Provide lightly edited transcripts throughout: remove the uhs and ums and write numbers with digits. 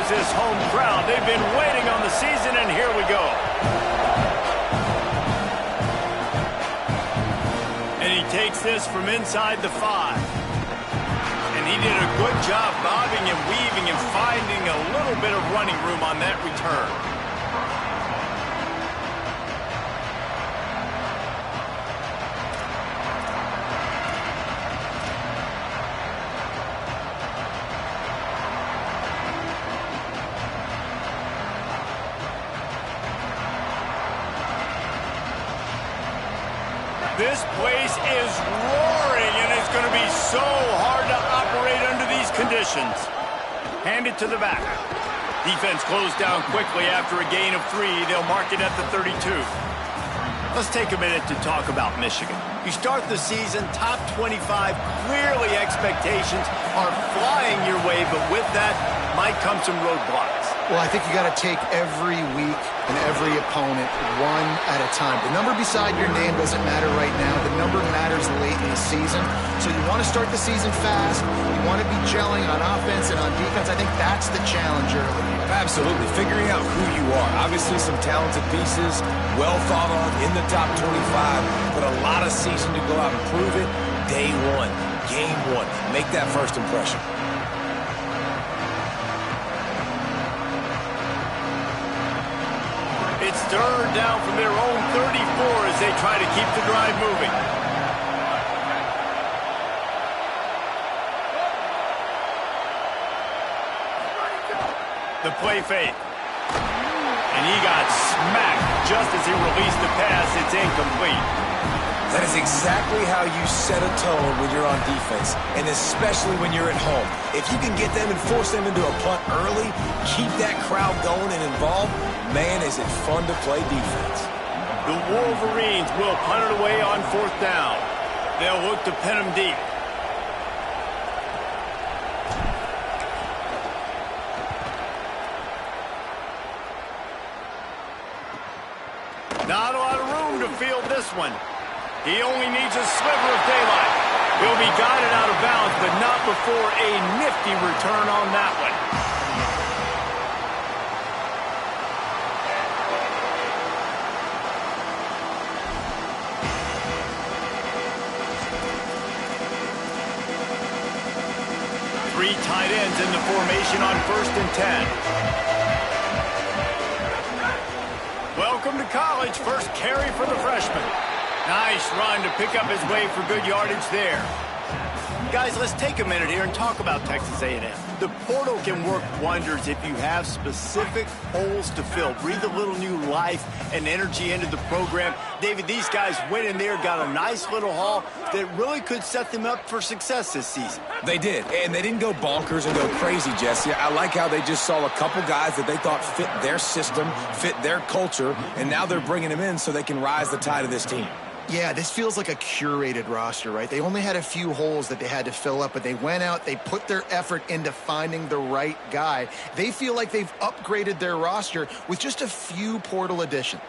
this home crowd. They've been waiting on the season, and here we go. And he takes this from inside the 5. And he did a good job bobbing and weaving and finding a little bit of running room on that return. This place is roaring, and it's going to be so hard to operate under these conditions. Hand it to the back. Defense closed down quickly after a gain of 3. They'll mark it at the 32. Let's take a minute to talk about Michigan. You start the season top 25. Clearly expectations are flying your way, but with that might come some roadblocks. Well, I think you got to take every week and every opponent one at a time. The number beside your name doesn't matter right now. The number matters late in the season. So you want to start the season fast. You want to be gelling on offense and on defense. I think that's the challenge early. Absolutely. Figuring out who you are. Obviously some talented pieces, well thought of in the top 25, but a lot of season to go out and prove it. Day one, game one. Make that first impression. It's third down from their own 34 as they try to keep the drive moving. The play fake. And he got smacked just as he released the pass. It's incomplete. That is exactly how you set a tone when you're on defense, and especially when you're at home. If you can get them and force them into a punt early, keep that crowd going and involved, man, is it fun to play defense. The Wolverines will punt it away on 4th down. They'll look to pin them deep. Not a lot of room to field this one. He only needs a sliver of daylight. He'll be guided out of bounds, but not before a nifty return on that one. Three tight ends in the formation on 1st and 10. Welcome to college. First carry for the freshman. Nice run to pick up his way for good yardage there. Guys, let's take a minute here and talk about Texas A&M. The portal can work wonders if you have specific holes to fill. Breathe a little new life and energy into the program. David, these guys went in there, got a nice little haul that really could set them up for success this season. They did, and they didn't go bonkers and go crazy, Jesse. I like how they just saw a couple guys that they thought fit their system, fit their culture, and now they're bringing them in so they can rise the tide of this team. Yeah, this feels like a curated roster, right? They only had a few holes that they had to fill up, but they went out, they put their effort into finding the right guy. They feel like they've upgraded their roster with just a few portal additions.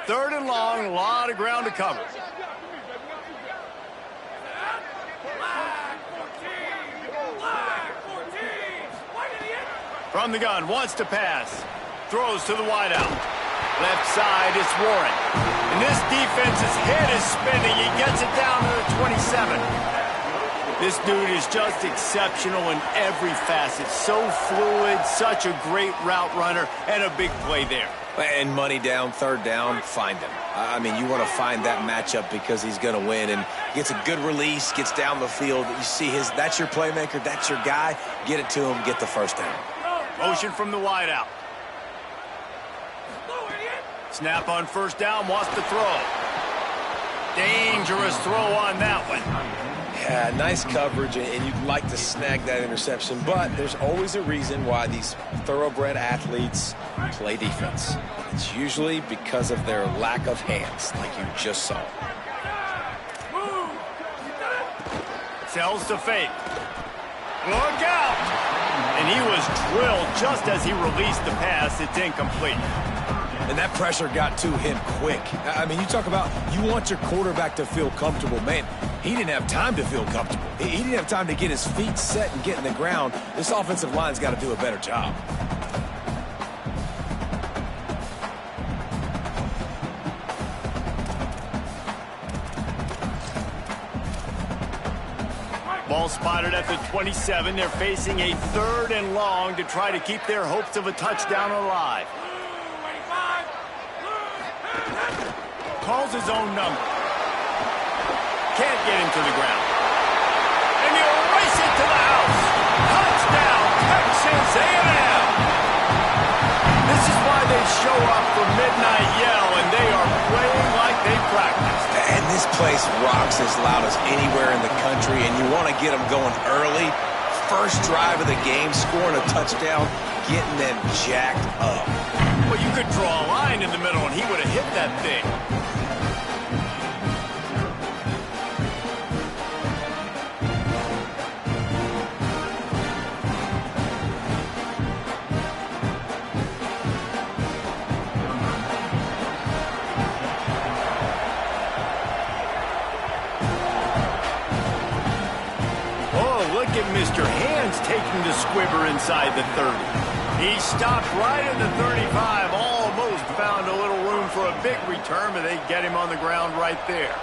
Third and long, a lot of ground to cover. From the gun, wants to pass. Throws to the wideout. Left side, it's Warren. And this defense's head is spinning. He gets it down to the 27. This dude is just exceptional in every facet. So fluid, such a great route runner, and a big play there. And money down, third down, find him. I mean, you want to find that matchup because he's going to win, and gets a good release, gets down the field. You see that's your playmaker, that's your guy. Get it to him, get the first down. Motion from the wideout. Snap on first down, wants to throw. Dangerous throw on that one. Yeah, nice coverage, and you'd like to snag that interception, but there's always a reason why these thoroughbred athletes play defense. It's usually because of their lack of hands, like you just saw. Sells to fake. Look out! And he was drilled just as he released the pass. It's incomplete. And that pressure got to him quick. I mean, you talk about you want your quarterback to feel comfortable. Man, he didn't have time to feel comfortable. He didn't have time to get his feet set and get in the ground. This offensive line's got to do a better job. Ball spotted at the 27. They're facing a 3rd and long to try to keep their hopes of a touchdown alive. Calls his own number. Can't get him to the ground. And you race it to the house. Touchdown, Texas A&M. This is why they show up for midnight yell, and they are playing like they practiced. And this place rocks as loud as anywhere in the country, and you want to get them going early. First drive of the game, scoring a touchdown, getting them jacked up. Well, you could draw a line in the middle, and he would have hit that thing. Look at Mr. Hands taking the squibber inside the 30. He stopped right at the 35, almost found a little room for a big return, but they get him on the ground right there.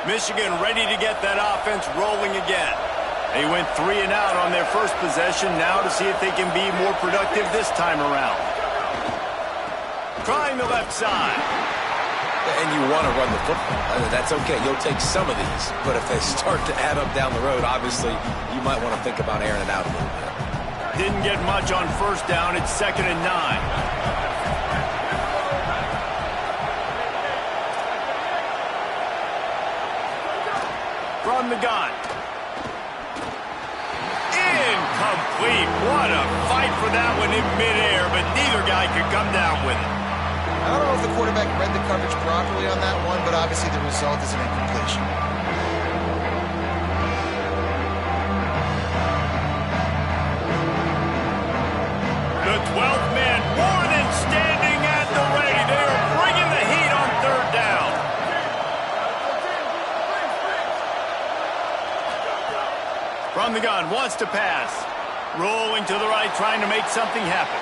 Michigan ready to get that offense rolling again. They went 3 and out on their first possession, now to see if they can be more productive this time around. Trying the left side. And you want to run the football. That's okay. You'll take some of these. But if they start to add up down the road, obviously, you might want to think about airing it out a little bit. Didn't get much on first down. It's 2nd and 9. From the gun. Incomplete. What a fight for that one in midair, but neither guy could come down with it. I don't know if the quarterback read the coverage properly on that one, but obviously the result is an incompletion. The 12th man more than standing at the ready. They are bringing the heat on 3rd down. From the gun, wants to pass. Rolling to the right, trying to make something happen.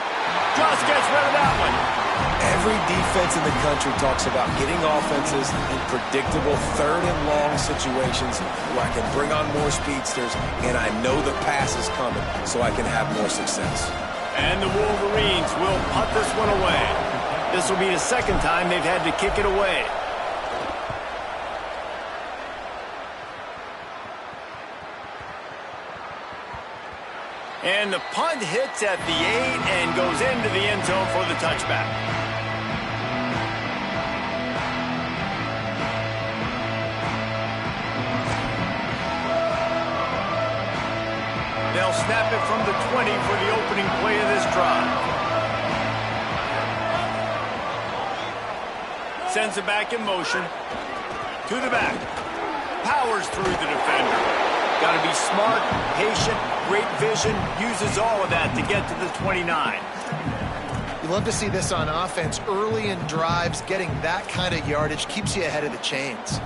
Just gets rid of that one. Every defense in the country talks about getting offenses in predictable 3rd and long situations where I can bring on more speedsters and I know the pass is coming so I can have more success. And the Wolverines will punt this one away. This will be the 2nd time they've had to kick it away. And the punt hits at the 8 and goes into the end zone for the touchback. They'll snap it from the 20 for the opening play of this drive. Sends it back in motion. To the back. Powers through the defender. Got to be smart, patient, great vision, uses all of that to get to the 29. You love to see this on offense. Early in drives, getting that kind of yardage keeps you ahead of the chains.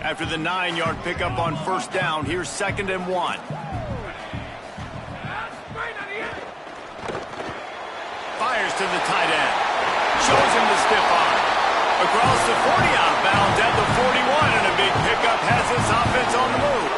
After the 9-yard pickup on first down, here's 2nd and 1. Fires to the tight end. Shows him the stiff arm. Across the 40, out of bounds at the 41, and a big pickup has this offense on the move.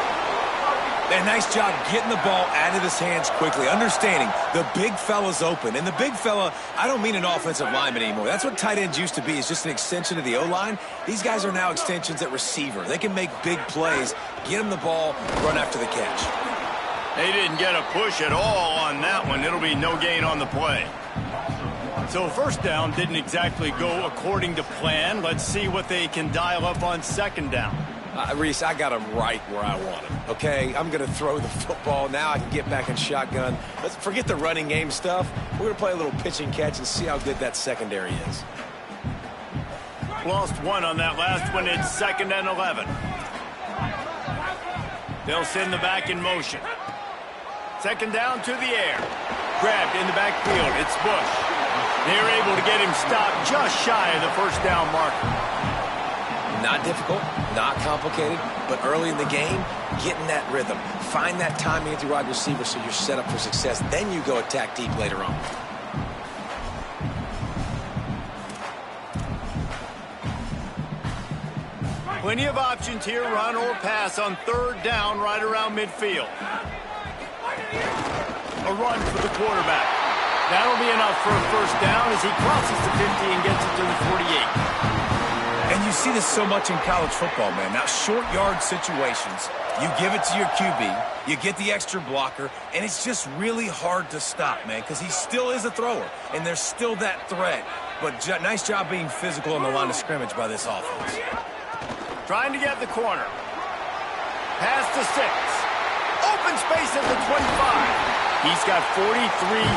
And nice job getting the ball out of his hands quickly, understanding the big fella's open. And the big fella, I don't mean an offensive lineman anymore. That's what tight ends used to be, is just an extension of the O-line. These guys are now extensions at receiver. They can make big plays, get him the ball, run after the catch. They didn't get a push at all on that one. It'll be no gain on the play. So first down didn't exactly go according to plan. Let's see what they can dial up on 2nd down. Reese, I got him right where I want him, okay? I'm going to throw the football. Now I can get back in shotgun. Let's forget the running game stuff. We're going to play a little pitch and catch and see how good that secondary is. Lost one on that last one. It's 2nd and 11. They'll send the back in motion. 2nd down to the air. Grabbed in the backfield. It's Bush. They're able to get him stopped just shy of the first down marker. Not difficult, not complicated, but early in the game, get in that rhythm. Find that timing at the wide receiver so you're set up for success. Then you go attack deep later on. Plenty of options here, run or pass on 3rd down right around midfield. A run for the quarterback. That'll be enough for a first down as he crosses the 50 and gets it to the 48. And you see this so much in college football, man. Now, short yard situations, you give it to your QB, you get the extra blocker, and it's just really hard to stop, man, because he still is a thrower, and there's still that threat. But nice job being physical on the line of scrimmage by this offense. Trying to get the corner. Pass to 6. Open space at the 25. He's got 43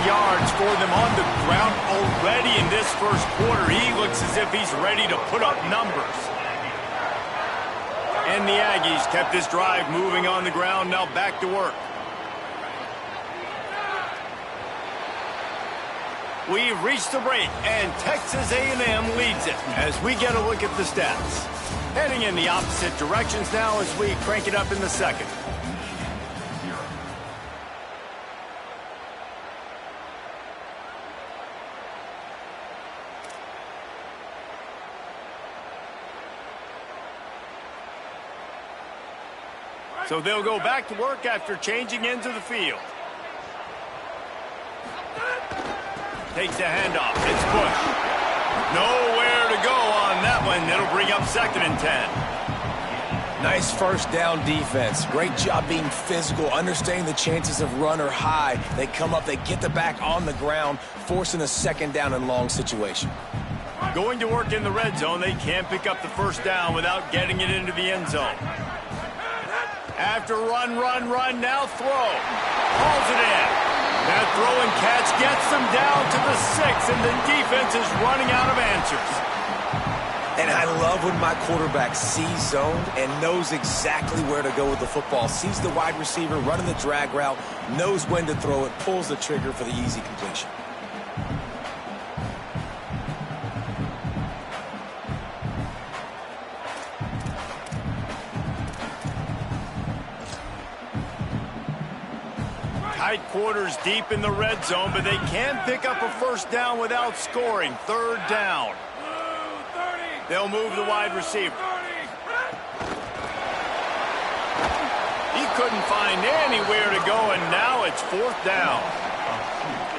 yards for them on the ground already in this first quarter. He looks as if he's ready to put up numbers. And the Aggies kept this drive moving on the ground. Now back to work. We've reached the break, and Texas A&M leads it as we get a look at the stats. Heading in the opposite directions now as we crank it up in the 2nd. So they'll go back to work after changing into the field. Takes a handoff. It's Bush. Nowhere to go on that one. That'll bring up 2nd and 10. Nice first down defense. Great job being physical, understanding the chances of run are high. They come up, they get the back on the ground, forcing a 2nd down and long situation. Going to work in the red zone. They can't pick up the first down without getting it into the end zone. After run, now throw. Hauls it in. That throw and catch gets them down to the 6, and the defense is running out of answers. And I love when my quarterback sees zone and knows exactly where to go with the football. Sees the wide receiver running the drag route, knows when to throw it, pulls the trigger for the easy completion. Tight quarters deep in the red zone, but they can pick up a first down without scoring. 3rd down. They'll move the wide receiver. He couldn't find anywhere to go, and now it's 4th down.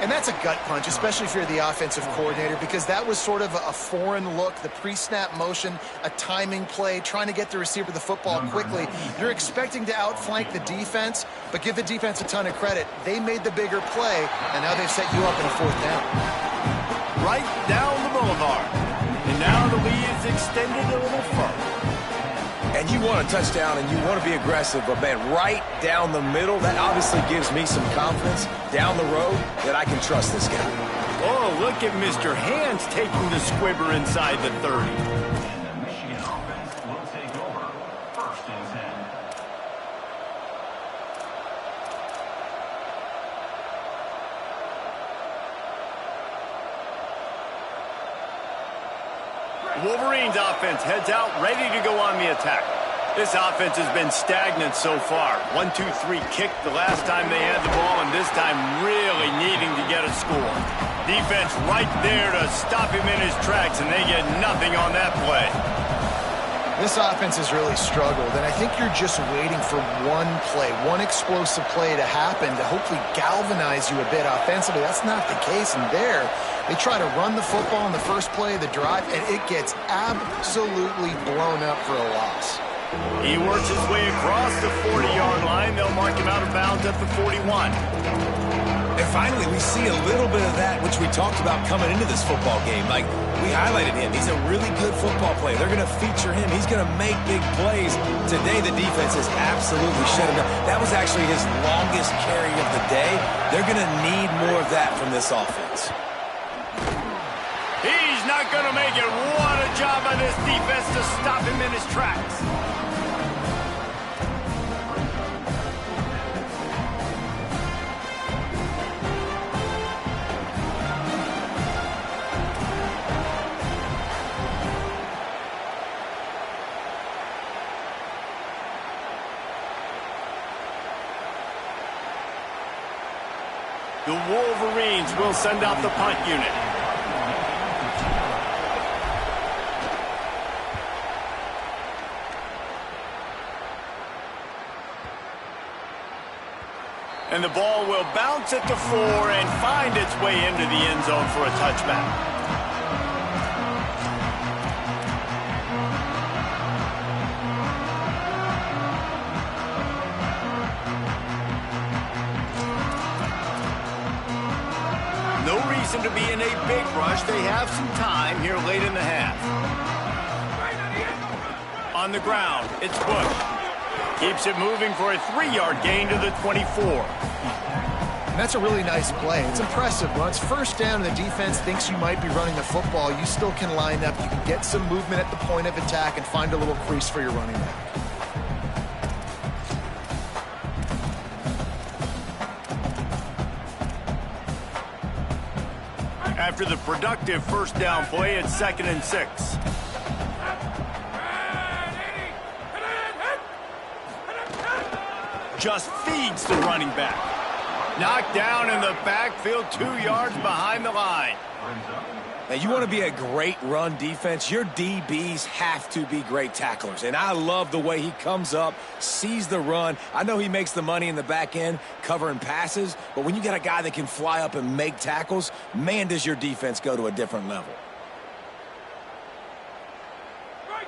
And that's a gut punch, especially if you're the offensive coordinator, because that was sort of a foreign look, the pre-snap motion, a timing play, trying to get the receiver the football quickly. You're expecting to outflank the defense, but give the defense a ton of credit. They made the bigger play, and now they've set you up in a 4th down. Right down the boulevard. And now the lead is extended a little further. And you want a touchdown and you want to be aggressive, but man, right down the middle, that obviously gives me some confidence down the road that I can trust this guy. Oh, look at Mr. Hands taking the squibber inside the 30. Wolverines offense heads out, ready to go on the attack. This offense has been stagnant so far. 1-2-3 kick the last time they had the ball, and this time really needing to get a score. Defense right there to stop him in his tracks, and they get nothing on that play. This offense has really struggled, and I think you're just waiting for one play, one explosive play to happen to hopefully galvanize you a bit offensively. That's not the case, and there they try to run the football in the first play of the drive, and it gets absolutely blown up for a loss. He works his way across the 40-yard line. They'll mark him out of bounds at the 41. And finally, we see a little bit of that, which we talked about coming into this football game. Like, we highlighted him. He's a really good football player. They're going to feature him. He's going to make big plays. Today, the defense has absolutely shut him down. That was actually his longest carry of the day. They're going to need more of that from this offense. He's not going to make it. What a job by this defense to stop him in his tracks. The Wolverines will send out the punt unit. And the ball will bounce at the 4 and find its way into the end zone for a touchback. No reason to be in a big rush. They have some time here late in the half. On the ground, it's Bush. Keeps it moving for a 3-yard gain to the 24. And that's a really nice play. It's impressive. When it's first down and the defense thinks you might be running the football, you still can line up. You can get some movement at the point of attack and find a little crease for your running back. After the productive first down play, it's 2nd and 6. Just feeds the running back. Knocked down in the backfield, 2 yards behind the line. Now, you want to be a great run defense, your DBs have to be great tacklers. And I love the way he comes up, sees the run. I know he makes the money in the back end covering passes, but when you got a guy that can fly up and make tackles, man, does your defense go to a different level.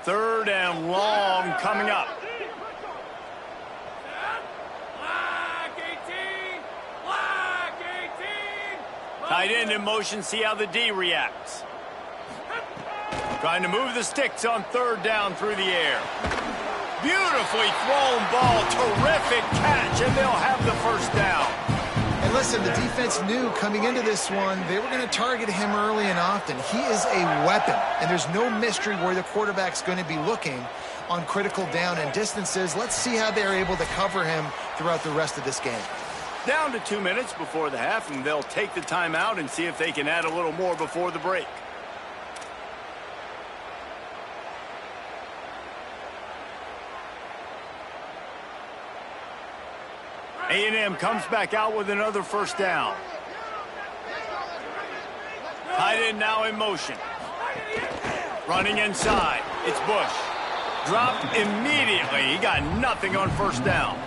3rd and long coming up. Tight end in motion, see how the D reacts. Trying to move the sticks on 3rd down through the air. Beautifully thrown ball, terrific catch, and they'll have the first down. And listen, the defense knew coming into this one, they were going to target him early and often. He is a weapon, and there's no mystery where the quarterback's going to be looking on critical down and distances. Let's see how they're able to cover him throughout the rest of this game. Down to 2 minutes before the half, and they'll take the timeout and see if they can add a little more before the break. A&M comes back out with another first down. Tight end now in motion. Running inside. It's Bush. Dropped immediately. He got nothing on first down.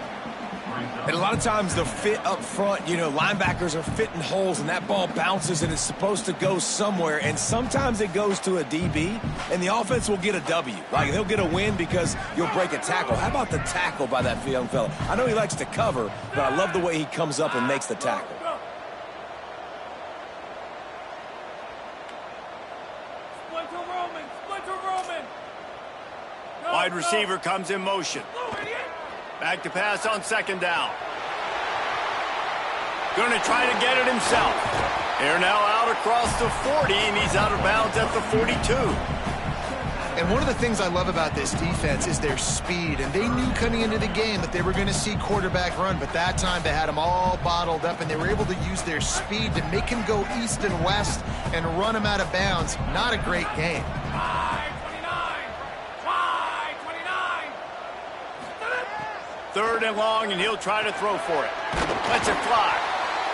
And a lot of times the fit up front, you know, linebackers are fitting holes and that ball bounces and it's supposed to go somewhere. And sometimes it goes to a DB and the offense will get a W. Like they'll get a win because you'll break a tackle. How about the tackle by that young fella? I know he likes to cover, but I love the way he comes up and makes the tackle. Wide receiver comes in motion. Back to pass on 2nd down. Going to try to get it himself. They're now out across the 40, and he's out of bounds at the 42. And one of the things I love about this defense is their speed. And they knew coming into the game that they were going to see quarterback run. But that time they had him all bottled up, and they were able to use their speed to make him go east and west and run him out of bounds. Not a great game. 3rd and long, and he'll try to throw for it. Lets it fly.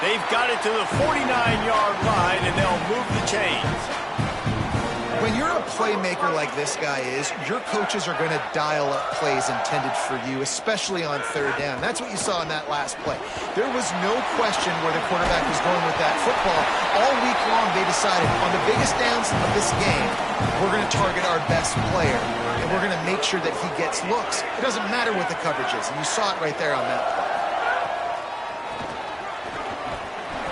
They've got it to the 49-yard line, and they'll move the chains. When you're a playmaker like this guy is, your coaches are going to dial up plays intended for you, especially on 3rd down. That's what you saw in that last play. There was no question where the quarterback was going with that football. All week long, they decided on the biggest downs of this game, we're going to target our best player, and we're going to make sure that he gets looks. It doesn't matter what the coverage is, and you saw it right there on that play.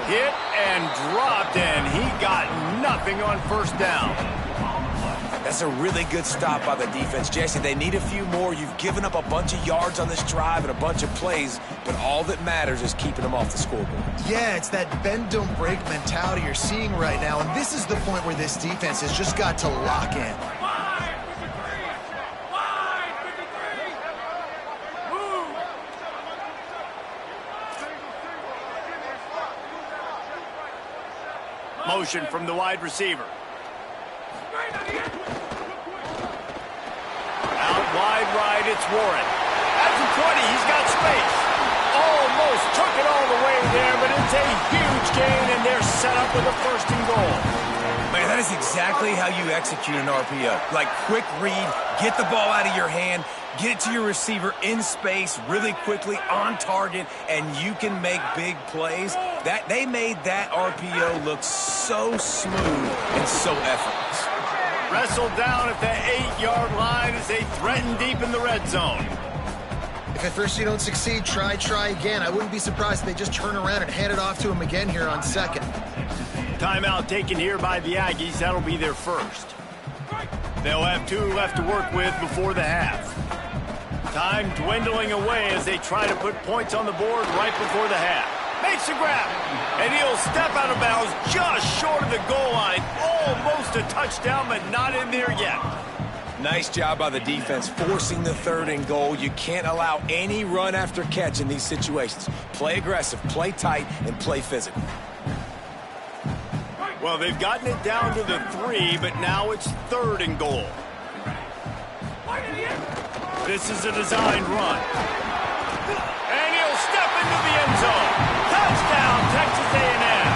Hit and dropped, and he got nothing on first down. That's a really good stop by the defense. Jesse, they need a few more. You've given up a bunch of yards on this drive and a bunch of plays, but all that matters is keeping them off the scoreboard. Yeah, it's that bend, don't break mentality you're seeing right now, and this is the point where this defense has just got to lock in. Motion from the wide receiver. Out wide right, it's Warren. At the 20, he's got space. Almost took it all the way there, but it's a huge gain, and they're set up with a first and goal. Man, that is exactly how you execute an RPO. Like, quick read, get the ball out of your hand, get it to your receiver in space really quickly, on target, and you can make big plays. They made that RPO look so smooth and so effortless. Wrestled down at the 8-yard line as they threaten deep in the red zone. If at first you don't succeed, try again. I wouldn't be surprised if they just turn around and hand it off to him again here on second. Timeout taken here by the Aggies. That'll be their first. They'll have 2 left to work with before the half. Time dwindling away as they try to put points on the board right before the half. Makes a grab, and he'll step out of bounds just short of the goal line. Almost a touchdown, but not in there yet. Nice job by the defense forcing the 3rd and goal. You can't allow any run after catch in these situations. Play aggressive, play tight, and play physical. Well, they've gotten it down to the 3, but now it's 3rd and goal. This is a designed run. And he'll step into the end zone. Touchdown, Texas A&M.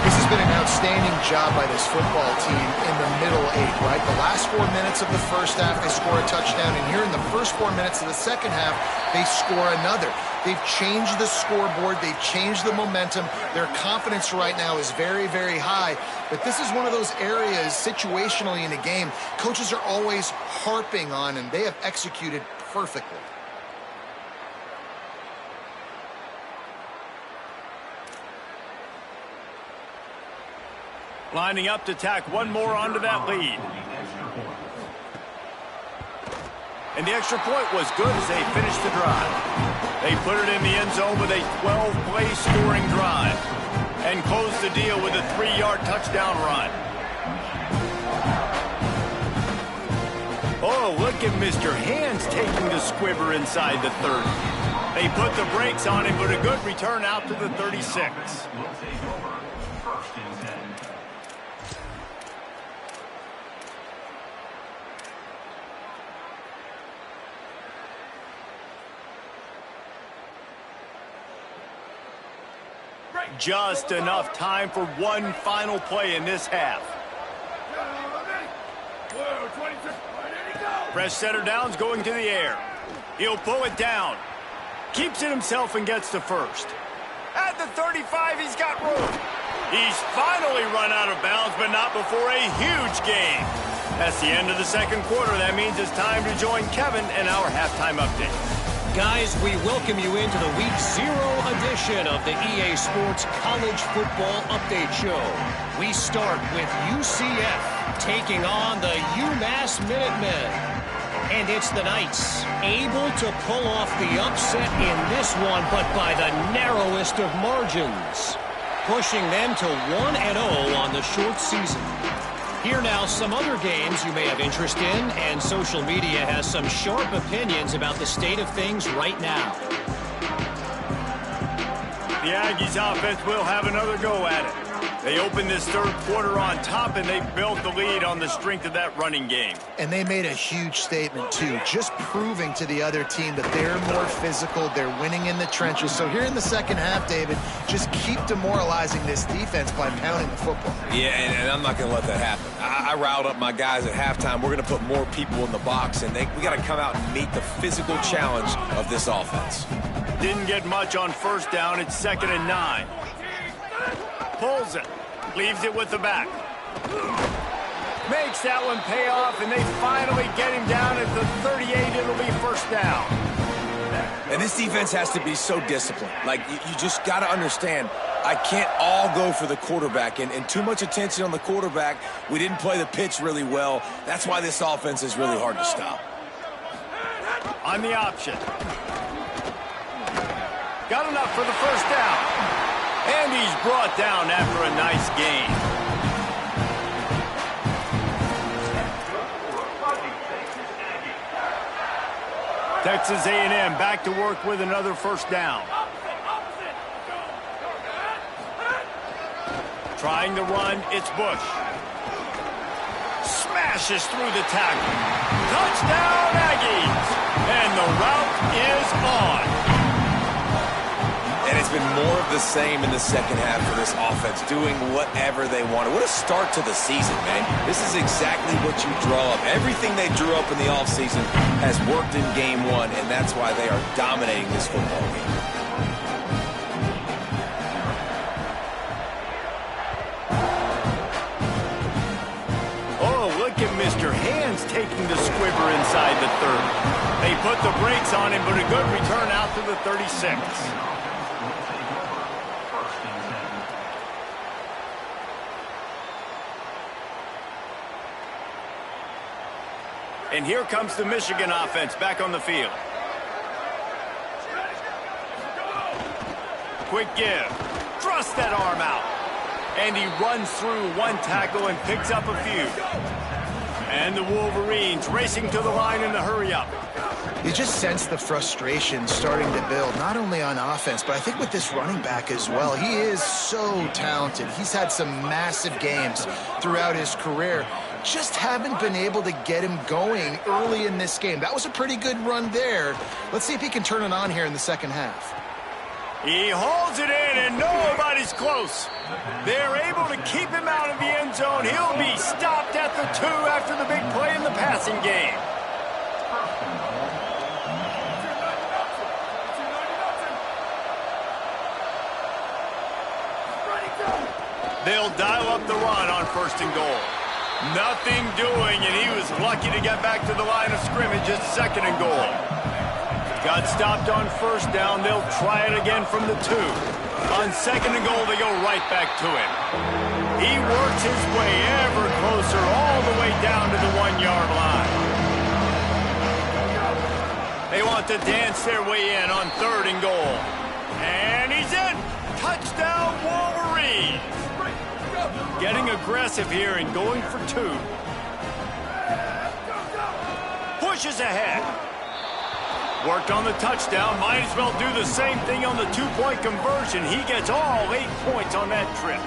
This has been an outstanding job by this football team in the middle 8, right? The last 4 minutes of the first half, they score a touchdown, and here in the first 4 minutes of the second half, they score another. They've changed the scoreboard. They've changed the momentum. Their confidence right now is very, very high. But this is one of those areas situationally in a game coaches are always harping on, and they have executed perfectly. Lining up to tack one more onto that lead. And the extra point was good as they finished the drive. They put it in the end zone with a 12-play scoring drive and closed the deal with a 3-yard touchdown run. Oh, look at Mr. Hands taking the squibber inside the 30. They put the brakes on him, but a good return out to the 36. Just enough time for one final play in this half. Press center down's going to the air. He'll pull it down. Keeps it himself and gets to first. At the 35, he's got room. He's finally run out of bounds, but not before a huge gain. That's the end of the second quarter. That means it's time to join Kevin and our halftime update. Guys, we welcome you into the Week 0 edition of the EA Sports College Football Update Show. We start with UCF taking on the UMass Minutemen. And it's the Knights able to pull off the upset in this one, but by the narrowest of margins, pushing them to 1-0 on the short season. Here now, some other games you may have interest in, and social media has some sharp opinions about the state of things right now. The Aggies offense will have another go at it. They opened this third quarter on top, and they built the lead on the strength of that running game. And they made a huge statement, too, just proving to the other team that they're more physical, they're winning in the trenches. So here in the second half, David, just keep demoralizing this defense by pounding the football. Yeah, and I'm not going to let that happen. I riled up my guys at halftime. We're going to put more people in the box, and we got to come out and meet the physical challenge of this offense. Didn't get much on first down. It's 2nd and 9. Pulls it. Leaves it with the back. Makes that one pay off, and they finally get him down at the 38. It'll be first down. And this defense has to be so disciplined. Like, you just got to understand, I can't all go for the quarterback, and too much attention on the quarterback. We didn't play the pitch really well. That's why this offense is really hard to stop. On the option. Got enough for the first down. And he's brought down after a nice gain. Texas A&M back to work with another first down. Trying to run, it's Bush. Smashes through the tackle. Touchdown, Aggies! And the route is on. And it's been more of the same in the second half for this offense, doing whatever they wanted. What a start to the season, man. This is exactly what you draw up. Everything they drew up in the offseason has worked in game one, and that's why they are dominating this football game. Look at Mr. Hands taking the squibber inside the 30. They put the brakes on him, but a good return out to the 36. And here comes the Michigan offense back on the field. Quick give. Thrust that arm out. And he runs through one tackle and picks up a few. And the Wolverines racing to the line in the hurry-up. You just sense the frustration starting to build, not only on offense, but I think with this running back as well. He is so talented. He's had some massive games throughout his career. Just haven't been able to get him going early in this game. That was a pretty good run there. Let's see if he can turn it on here in the second half. He hauls it in, and nobody's close. They're able to keep him out of the end zone. He'll be stopped at the 2 after the big play in the passing game. They'll dial up the run on 1st and goal. Nothing doing, and he was lucky to get back to the line of scrimmage at 2nd and goal. Got stopped on 1st down. They'll try it again from the 2. On 2nd and goal, they go right back to him. He works his way ever closer all the way down to the 1-yard line. They want to dance their way in on 3rd and goal. And he's in. Touchdown, Wolverines. Getting aggressive here and going for 2. Pushes ahead. Worked on the touchdown. Might as well do the same thing on the 2-point conversion. He gets all 8 points on that trip.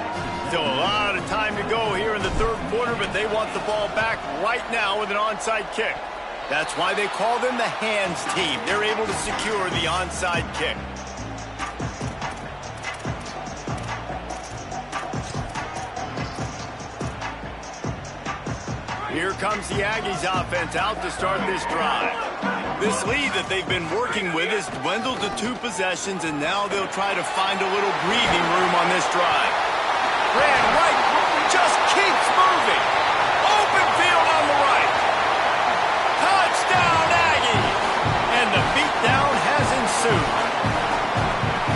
Still a lot of time to go here in the 3rd quarter, but they want the ball back right now with an onside kick. That's why they call them the hands team. They're able to secure the onside kick. Here comes the Aggies offense out to start this drive. This lead that they've been working with has dwindled to 2 possessions, and now they'll try to find a little breathing room on this drive. Ran right, just keeps moving. Open field on the right. Touchdown, Aggies! And the beatdown has ensued.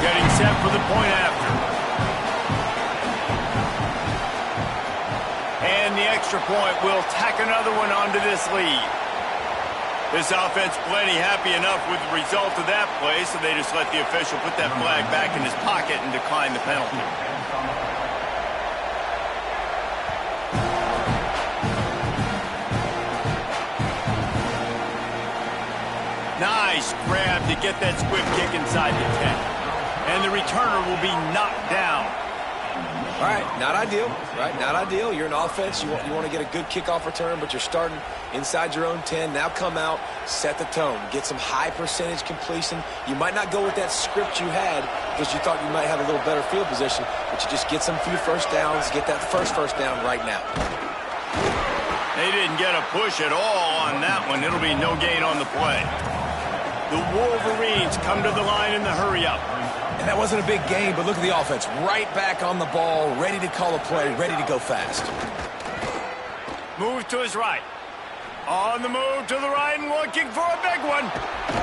Getting set for the point after. And the extra point will tack another one onto this lead. This offense plenty happy enough with the result of that play, so they just let the official put that flag back in his pocket and decline the penalty. Nice grab to get that squib kick inside the 10. And the returner will be knocked down. All right, not ideal, right? Not ideal. You're an offense. You want to get a good kickoff return, but you're starting inside your own 10. Now come out, set the tone, get some high percentage completion. You might not go with that script you had because you thought you might have a little better field position, but you just get some few first downs, get that first down right now. They didn't get a push at all on that one. It'll be no gain on the play. The Wolverines come to the line in the hurry-up. And that wasn't a big game, but look at the offense. Right back on the ball, ready to call a play, ready to go fast. Move to his right. On the move to the right and looking for a big one.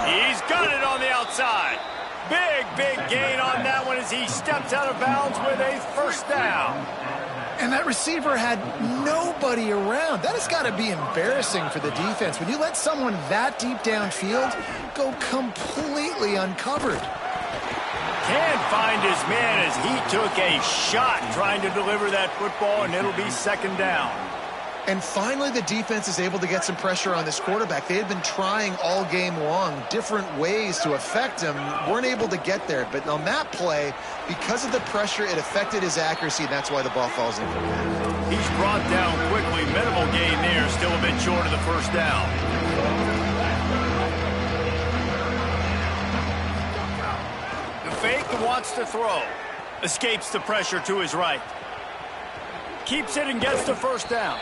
He's got it on the outside. Big gain on that one as he steps out of bounds with a first down. And that receiver had nobody around. That has got to be embarrassing for the defense. When you let someone that deep downfield go completely uncovered. Can't find his man as he took a shot trying to deliver that football, and it'll be second down. And finally, the defense is able to get some pressure on this quarterback. They had been trying all game long different ways to affect him. Weren't able to get there. But on that play, because of the pressure, it affected his accuracy, and that's why the ball falls incomplete. He's brought down quickly. Minimal gain there. Still a bit short of the first down. The fake wants to throw. Escapes the pressure to his right. Keeps it and gets the first down.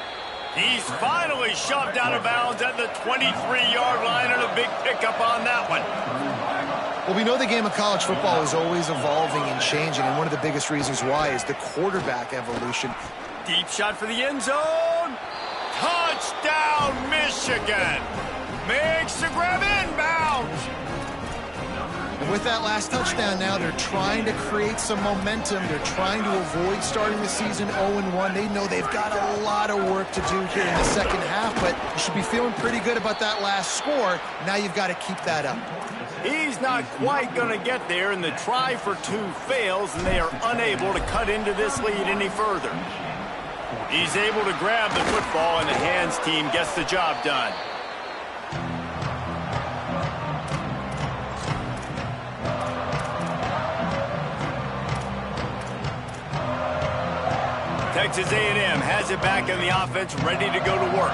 He's finally shoved out of bounds at the 23-yard line, and a big pickup on that one. Well, we know the game of college football is always evolving and changing, and one of the biggest reasons why is the quarterback evolution. Deep shot for the end zone. Touchdown, Michigan. Makes the grab inbounds. And with that last touchdown now, they're trying to create some momentum. They're trying to avoid starting the season 0-1. They know they've got a lot of work to do here in the second half, but you should be feeling pretty good about that last score. Now you've got to keep that up. He's not quite going to get there, and the try for two fails, and they are unable to cut into this lead any further. He's able to grab the football, and the hands team gets the job done. Texas A&M has it back in the offense, ready to go to work.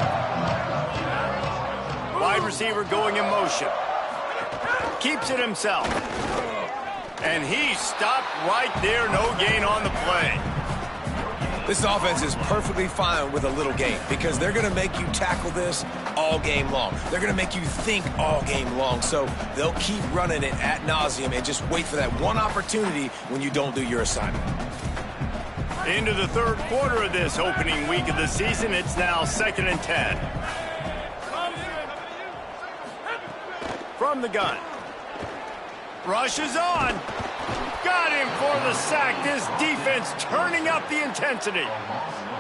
Wide receiver going in motion. Keeps it himself. And he's stopped right there, no gain on the play. This offense is perfectly fine with a little gain because they're going to make you tackle this all game long. They're going to make you think all game long. So they'll keep running it ad nauseum and just wait for that one opportunity when you don't do your assignment. Into the third quarter of this opening week of the season, it's now 2nd and 10. From the gun. Rushes on. Got him for the sack. This defense turning up the intensity.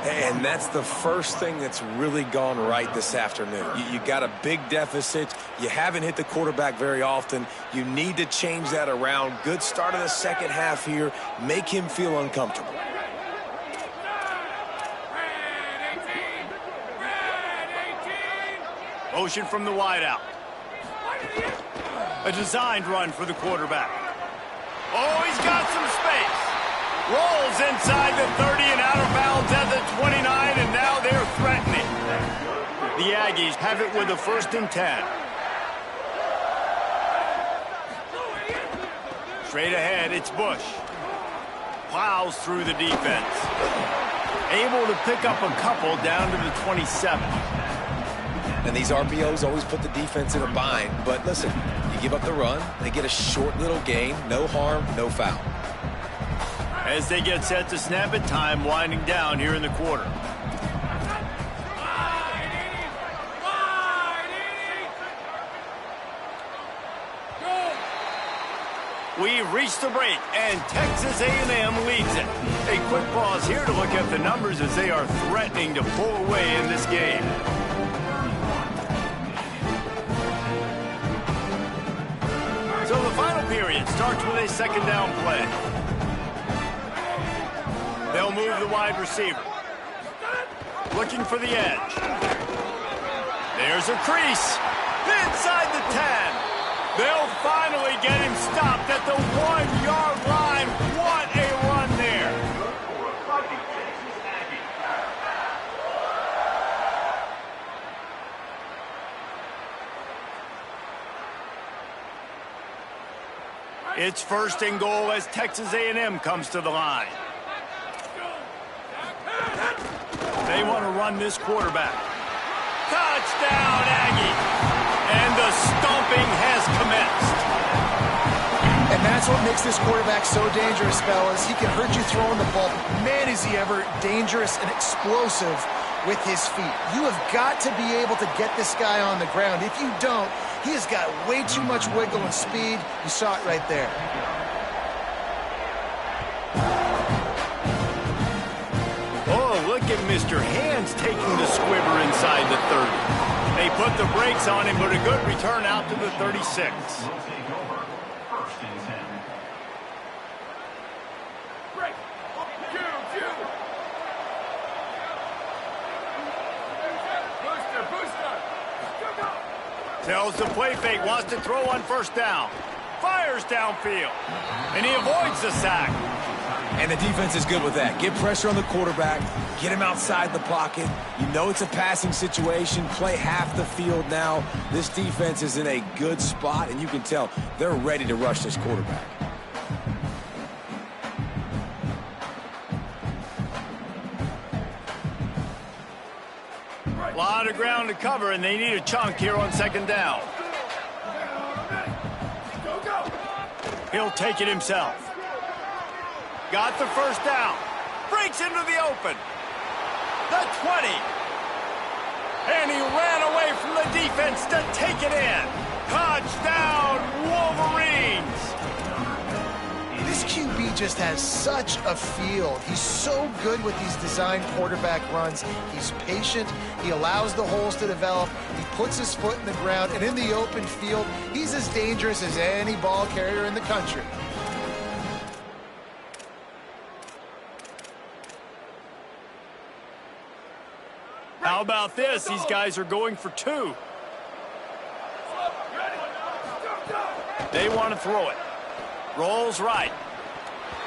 And that's the first thing that's really gone right this afternoon. You got a big deficit. You haven't hit the quarterback very often. You need to change that around. Good start of the second half here. Make him feel uncomfortable. Motion from the wideout. A designed run for the quarterback. Oh, he's got some space. Rolls inside the 30 and out of bounds at the 29, and now they're threatening. The Aggies have it with a 1st and 10. Straight ahead, it's Bush. Plows through the defense. Able to pick up a couple down to the 27. And these RPOs always put the defense in a bind. But listen, you give up the run, they get a short little gain, no harm, no foul. As they get set to snap it, time winding down here in the quarter. We've reached the break, and Texas A&M leads it. A quick pause here to look at the numbers as they are threatening to pull away in this game. So the final period starts with a 2nd down play. They'll move the wide receiver. Looking for the edge. There's a crease. Inside the 10. They'll finally get him stopped at the 1-yard line. What a run there. It's 1st and goal as Texas A&M comes to the line. They want to run this quarterback. Touchdown, Aggie! And the stomping has commenced. And that's what makes this quarterback so dangerous, fellas. He can hurt you throwing the ball. Man, is he ever dangerous and explosive with his feet. You have got to be able to get this guy on the ground. If you don't, he has got way too much wiggle and speed. You saw it right there. Mr. Hands taking the squibber inside the 30. They put the brakes on him, but a good return out to the 36. Tells the play fake, wants to throw on first down. Fires downfield, and he avoids the sack. And the defense is good with that. Get pressure on the quarterback, get him outside the pocket. You know it's a passing situation. Play half the field now. This defense is in a good spot, and you can tell they're ready to rush this quarterback. A lot of ground to cover, and they need a chunk here on second down. He'll take it himself. Got the first down. Breaks into the open. The 20. And he ran away from the defense to take it in. Touchdown, Wolverines! This QB just has such a feel. He's so good with these design quarterback runs. He's patient. He allows the holes to develop. He puts his foot in the ground. And in the open field, he's as dangerous as any ball carrier in the country. How about this? These guys are going for two. They want to throw it. Rolls right.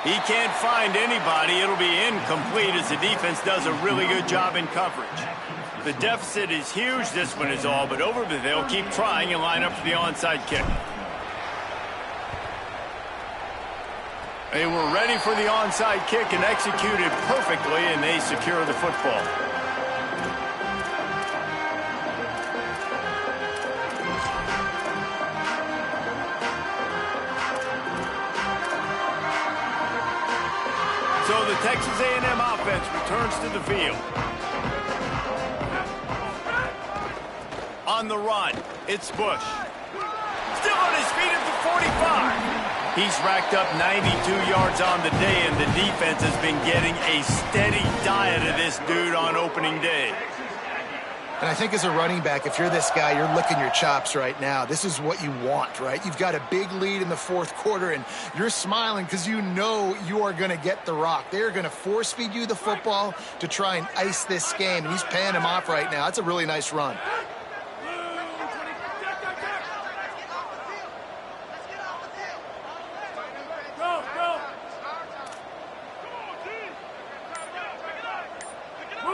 He can't find anybody. It'll be incomplete as the defense does a really good job in coverage. The deficit is huge. This one is all but over, but they'll keep trying and line up for the onside kick. They were ready for the onside kick and executed perfectly, and they secure the football. So the Texas A&M offense returns to the field. On the run, it's Bush. Still on his feet at the 45. He's racked up 92 yards on the day, and the defense has been getting a steady diet of this dude on opening day. And I think as a running back, if you're this guy, you're licking your chops right now. This is what you want, right? You've got a big lead in the fourth quarter, and you're smiling because you know you are going to get the rock. They're going to force feed you the football to try and ice this game, and he's paying him off right now. That's a really nice run.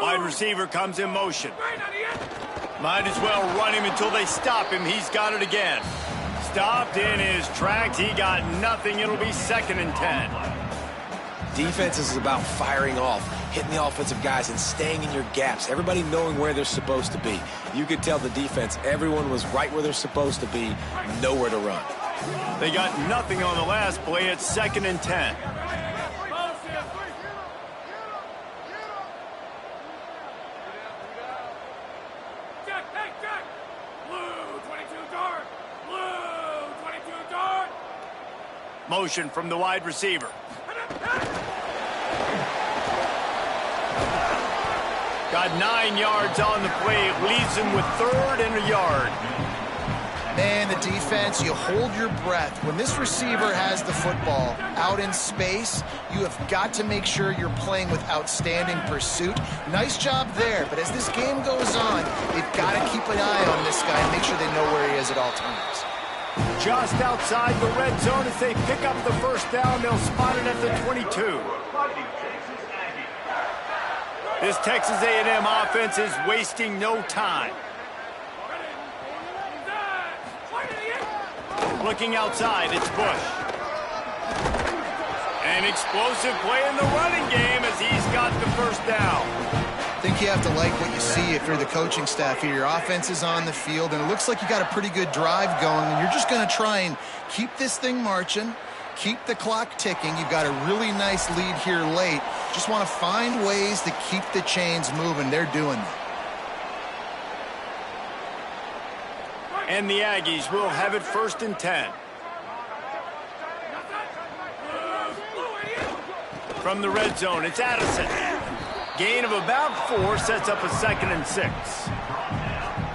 Wide receiver comes in motion. Might as well run him until they stop him. He's got it again. Stopped in his tracks. He got nothing. It'll be 2nd and 10. Defense is about firing off, hitting the offensive guys, and staying in your gaps. Everybody knowing where they're supposed to be. You could tell the defense, everyone was right where they're supposed to be, nowhere to run. They got nothing on the last play. It's 2nd and 10. Motion from the wide receiver. Got 9 yards on the play. It leaves him with 3rd and a yard. Man, the defense, you hold your breath. When this receiver has the football out in space, you have got to make sure you're playing with outstanding pursuit. Nice job there, but as this game goes on, they've got to keep an eye on this guy and make sure they know where he is at all times. Just outside the red zone, as they pick up the first down, they'll spot it at the 22. This Texas A&M offense is wasting no time. Looking outside, it's Bush. An explosive play in the running game as he's got the first down. I think you have to like what you see if you're the coaching staff here. Your offense is on the field, and it looks like you got a pretty good drive going, and you're just going to try and keep this thing marching, keep the clock ticking. You've got a really nice lead here late. Just want to find ways to keep the chains moving. They're doing that. And the Aggies will have it 1st and 10. From the red zone, it's Addison. Gain of about 4 sets up a 2nd and 6.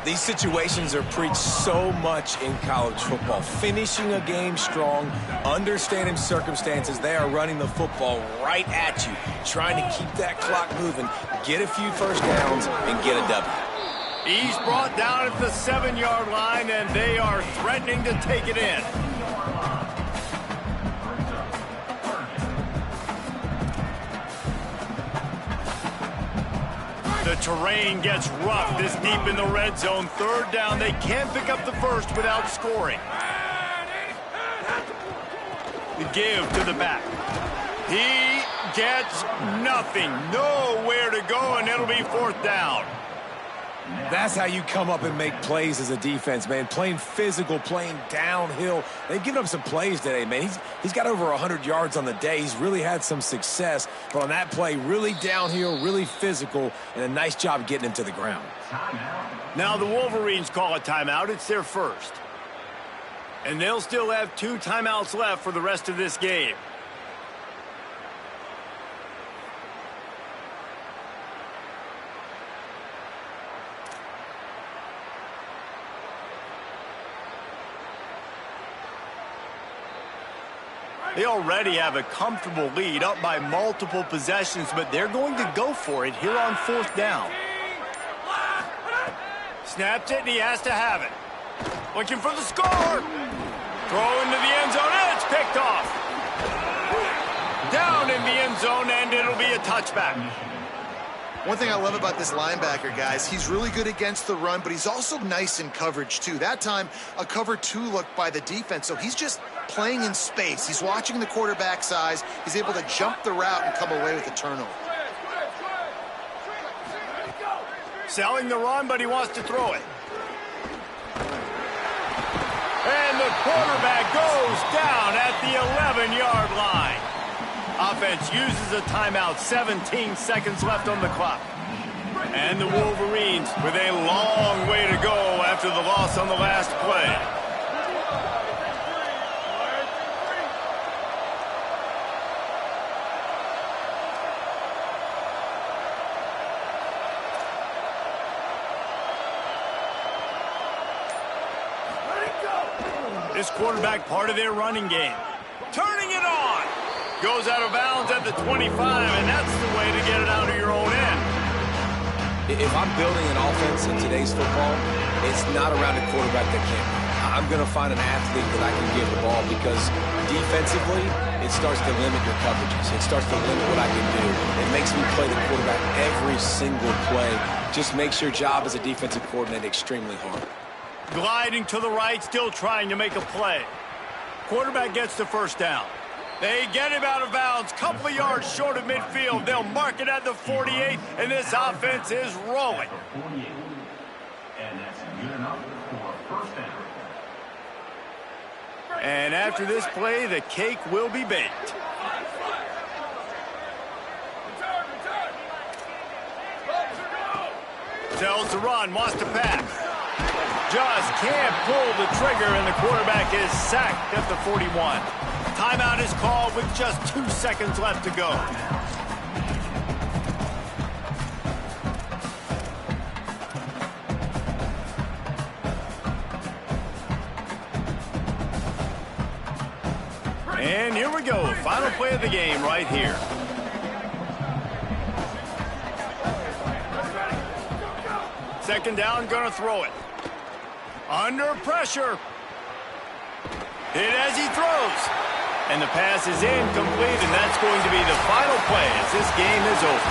These situations are preached so much in college football. Finishing a game strong, understanding circumstances. They are running the football right at you, trying to keep that clock moving, get a few first downs, and get a W. He's brought down at the 7-yard line, and they are threatening to take it in. The terrain gets rough this deep in the red zone. 3rd down. They can't pick up the first without scoring. The give to the back. He gets nothing. Nowhere to go, and it'll be 4th down. That's how you come up and make plays as a defense, man. Playing physical, playing downhill. They've given up some plays today, man. He's got over 100 yards on the day. He's really had some success. But on that play, really downhill, really physical, and a nice job getting him to the ground. Now the Wolverines call a timeout. It's their first. And they'll still have 2 timeouts left for the rest of this game. They already have a comfortable lead, up by multiple possessions, but they're going to go for it here on 4th down. Snaps it, and he has to have it. Looking for the score. Throw into the end zone, and it's picked off. Down in the end zone, and it'll be a touchback. One thing I love about this linebacker, guys, he's really good against the run, but he's also nice in coverage, too. That time, a cover 2 look by the defense, so he's just playing in space. He's watching the quarterback's eyes. He's able to jump the route and come away with a turnover. Selling the run, but he wants to throw it. And the quarterback goes down at the 11-yard line. Offense uses a timeout, 17 seconds left on the clock. And the Wolverines with a long way to go after the loss on the last play. This quarterback part of their running game. Turning it on. Goes out of bounds at the 25, and that's the way to get it out of your own end. If I'm building an offense in today's football, it's not around a quarterback that can't. I'm going to find an athlete that I can give the ball because defensively, it starts to limit your coverages. It starts to limit what I can do. It makes me play the quarterback every single play. Just makes your job as a defensive coordinator extremely hard. Gliding to the right, still trying to make a play. Quarterback gets the 1st down. They get him out of bounds, couple of yards short of midfield. They'll mark it at the 48, and this offense is rolling. And after this play, the cake will be baked. Tells to run, wants to pass. Just can't pull the trigger, and the quarterback is sacked at the 41. Timeout is called with just 2 seconds left to go. And here we go. Final play of the game right here. Second down, gonna throw it. Under pressure. Hit as he throws. And the pass is incomplete, and that's going to be the final play as this game is over.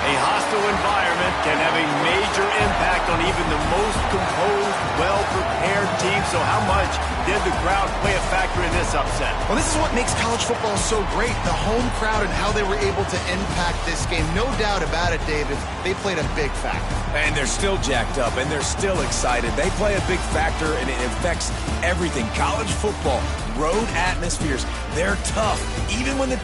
A hostile environment can have a major impact on even the most composed, well-prepared team. So how much did the crowd play a factor in this upset? Well, this is what makes college football so great, the home crowd and how they were able to impact this game. No doubt about it, David. They played a big factor. And they're still jacked up, and they're still excited. They play a big factor, and it affects everything. College football, road atmospheres, they're tough. Even when the